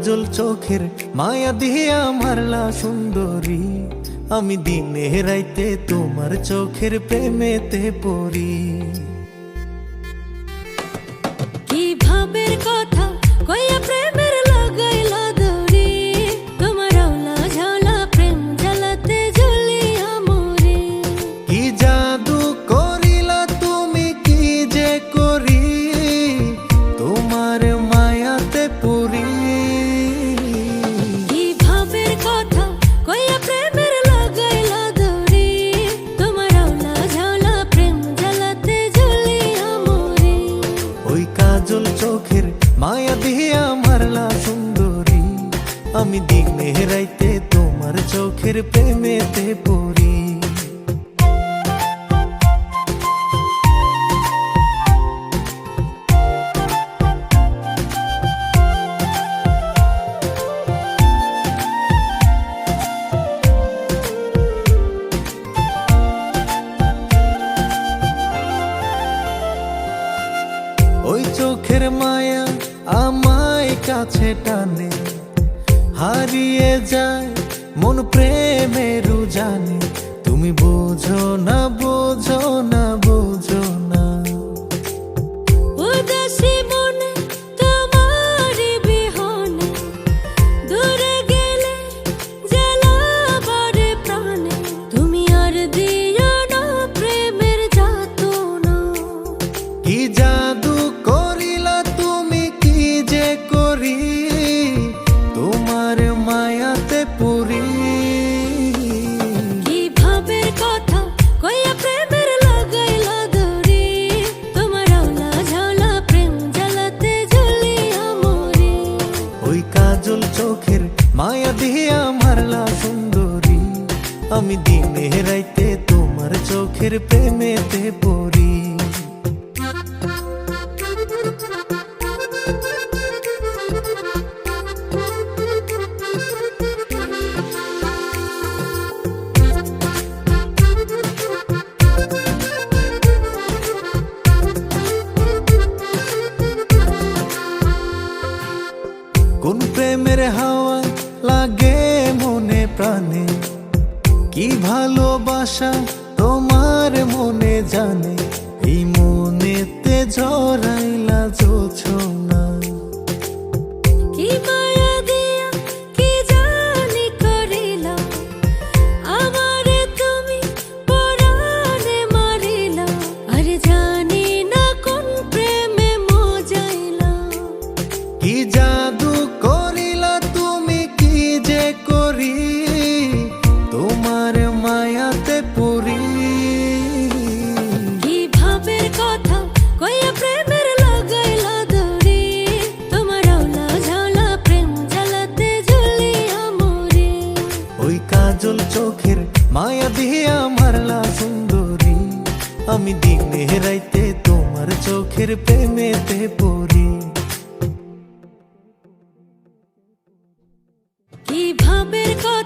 কাজল চোখের মায়া দিয়া মারলা সুন্দরী, আমি দিনে রাইতে তোমার চোখের প্রেমেতে পড়ি। কি ভাবের কথা কইয়া প্রেমের লাগাইলা দড়ি, তোমার আওলা ঝালা প্রেম জ্বালাতে জ্বলিয়া মরি। কি জাদু করিলা তুমি, কি যে করি তোমার মায়াতে পড়ি। কি ভাবের কথা কইয়া প্রেমের লাগাইলা দড়ি, তোমার আওলা ঝালা প্রেম জ্বালাতে জ্বলিয়া মরি। ওই কাজল চোখের মায়া দিয়া মারলা সুন্দরী, আমি দিনে রাইতে তোমার চোখের প্রেমেতে পড়ি। ওই চোখের মায়া আমায় কাছে টানে, হারিয়ে যায় মন প্রেমের জানে। তুমি বোঝো না, বোঝো না, বোঝো না। উদাসী মনে তোমারি বিহনে, দূরে গেলে জ্বালা বাড়ে প্রাণে। তুমি আর দিও না প্রেমের যাতনা। কি জাদু করিলা তুমি, কি যে করি তোমার মায়াতে পড়ি। কি ভাবের কথা কইয়া প্রেমের লাগাইলা দড়ি, তোমার আওলা ঝালা প্রেম জ্বালাতে জ্বলিয়া মরি। ওই কাজল চোখের মায়া দিয়া মারলা সুন্দরী, আমি দিনে রাইতে তোমার চোখের প্রেমেতে পড়ি। কোন প্রেমের হাওয়া লাগে মনে প্রাণে, কি ভালোবাসা তোমার মনে জানে। এই মনেতে ঝরাইলা জোছনা, কি মায়া দিয়া কি জানি করিলা, আমারে তুমি পরাণে মারিলা। আর জানি না কোন প্রেমে মজাইলা। কি জাদু করিলা তুমি, কি যে করি তোমার মায়াতে পড়ি। কি ভাবের কথা কইয়া প্রেমের লাগাইলা দড়ি, তোমার আওলা ঝালা প্রেম জ্বালাতে জ্বলিয়া মরি। ওই কাজল চোখের মায়া দিয়া মারলা সুন্দরী, আমি দিনে রাইতে তোমার চোখের প্রেমেতে পড়ি। কি ভাবের কথা